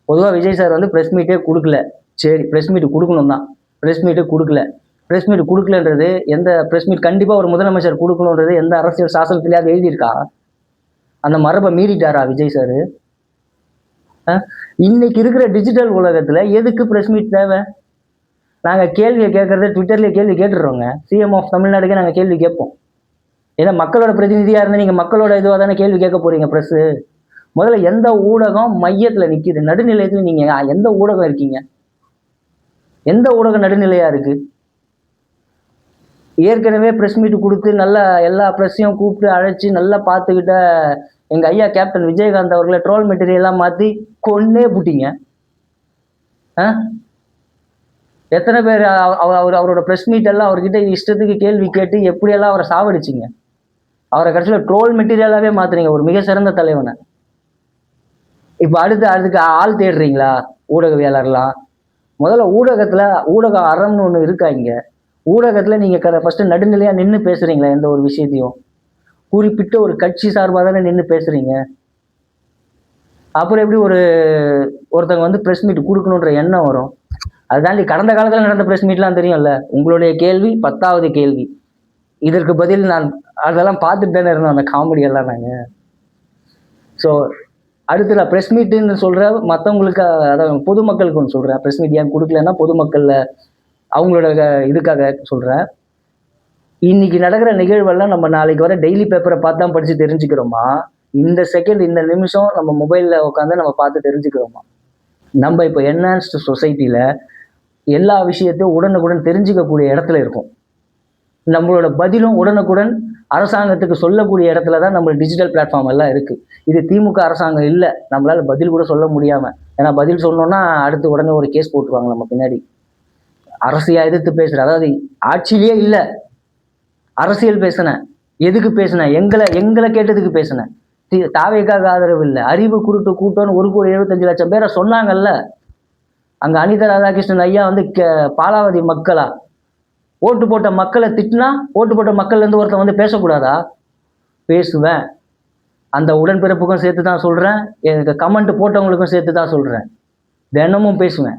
பொதுவாக விஜய் சார் வந்து ப்ரெஸ் மீட்டே கொடுக்கல. சரி, ப்ரெஸ் மீட் கொடுக்கணும் தான். ப்ரெஸ் மீட்டே கொடுக்கல. ப்ரெஸ் மீட் கொடுக்கலன்றது எந்த ப்ரெஸ் மீட் கண்டிப்பாக ஒரு முதலமைச்சர் கொடுக்கணுன்றது எந்த அரசியல் சாசனத்திலேயாவது எழுதியிருக்கா? அந்த மரபை மீறிட்டாரா விஜய் சார்? இன்னைக்கு இருக்கிற டிஜிட்டல் உலகத்தில் எதுக்கு ப்ரெஸ் மீட் தேவை? நாங்கள் கேள்வியை கேட்கறத ட்விட்டர்லேயே கேள்வி கேட்டுடுறோங்க. சிஎம் ஆஃப் தமிழ்நாடுக்கே நாங்கள் கேள்வி கேட்போம். ஏன்னா மக்களோட பிரதிநிதியாக இருந்து நீங்கள் மக்களோட இதுவாக தானே கேள்வி கேட்க போறீங்க. ப்ரெஸ்ஸு முதல்ல எந்த ஊடகம் மையத்தில் நிற்கிது? நடுநிலையத்தில் நீங்கள் எந்த ஊடகம் இருக்கீங்க? எந்த ஊடகம் நடுநிலையாக இருக்கு? ஏற்கனவே ப்ரெஸ் மீட் கொடுத்து நல்லா எல்லா ப்ரெஸ்ஸையும் கூப்பிட்டு அழைச்சி நல்லா பார்த்துக்கிட்ட எங்கள் ஐயா கேப்டன் விஜயகாந்த் அவர்களை ட்ரோல் மெட்டீரியல்லாம் மாற்றி கொன்னே புட்டிங்க. எத்தனை பேர் அவரோட ப்ரெஸ் மீட் எல்லாம் அவர்கிட்ட இஷ்டத்துக்கு கேள்வி கேட்டு எப்படியெல்லாம் அவரை சாவடிச்சிங்க. அவரை கடைசியில் ட்ரோல் மெட்டீரியலாகவே மாத்துறீங்க ஒரு மிக சிறந்த தலைவனை. இப்போ அதுக்கு ஆள் தேடுறீங்களா ஊடகவியலாளர்லாம்? முதல்ல ஊடக அறம்னு ஒன்று இருக்கா? இங்கே ஊடகத்தில் நீங்கள் ஃபஸ்ட்டு நடுநிலையாக நின்று பேசுகிறீங்களா? எந்த ஒரு விஷயத்தையும் குறிப்பிட்ட ஒரு கட்சி சார்பாக தானே நின்று பேசுகிறீங்க. அப்புறம் எப்படி ஒருத்தவங்க வந்து ப்ரெஸ் மீட் கொடுக்கணுன்ற எண்ணம் வரும்? அதுதாண்டி கடந்த காலத்தில் நடந்த ப்ரெஸ் மீட்லாம் தெரியும்ல. உங்களுடைய கேள்வி 10வது கேள்வி, இதற்கு பதில் நான் அதெல்லாம் பார்த்துட்டு தானே இருந்தோம், அந்த காமெடியெல்லாம் நாங்கள். ஸோ அடுத்து நான் ப்ரெஸ் மீட்டுன்னு சொல்கிறேன் மற்றவங்களுக்கு, அதாவது பொதுமக்களுக்கு ஒன்று சொல்கிறேன். ப்ரெஸ் மீட் ஏன் கொடுக்கலன்னா பொதுமக்களில் அவங்களோட இதுக்காக சொல்கிறேன். இன்னைக்கு நடக்கிற நிகழ்வெல்லாம் நம்ம நாளைக்கு வர டெய்லி பேப்பரை பார்த்து தான் படித்து தெரிஞ்சுக்கிறோமா? இந்த செகண்ட் இந்த நிமிஷம் நம்ம மொபைலில் உட்காந்து நம்ம பார்த்து தெரிஞ்சுக்கிறோமா? நம்ம இப்போ என்ஹான்ஸ்டு சொசைட்டியில் எல்லா விஷயத்தையும் உடனுக்குடன் தெரிஞ்சுக்கக்கூடிய இடத்துல இருக்கும். நம்மளோட பதிலும் உடனுக்குடன் அரசாங்கத்துக்கு சொல்லக்கூடிய இடத்துல தான் நம்ம டிஜிட்டல் பிளாட்ஃபார்ம் எல்லாம் இருக்குது. இது திமுக அரசாங்கம் இல்லை, நம்மளால் பதில் கூட சொல்ல முடியாமல். ஏன்னா பதில் சொன்னோன்னா அடுத்து உடனே ஒரு கேஸ் போட்டுருவாங்க நம்ம பின்னாடி. அரசியல் எதிர்த்து பேசுகிற, அதாவது ஆட்சியிலேயே இல்லை, அரசியல் பேசினேன். எதுக்கு பேசினேன்? எங்களை கேட்டதுக்கு பேசினேன். தாவேக்காக ஆதரவு இல்லை, அறிவு குருட்டு கூட்டம்னு 1,75,00,000 பேரை சொன்னாங்கல்ல. அங்கே அனிதா ராதாகிருஷ்ணன் ஐயா வந்து பாலாவதி மக்களா ஓட்டு போட்ட மக்களை திட்டினா ஓட்டு போட்ட மக்கள்லேருந்து ஒருத்தன் வந்து பேசக்கூடாதா? பேசுவேன். அந்த உடன்பிறப்புக்கும் சேர்த்து தான் சொல்கிறேன், எனக்கு கமெண்ட் போட்டவங்களுக்கும் சேர்த்து தான் சொல்கிறேன். தினமும் பேசுவேன்.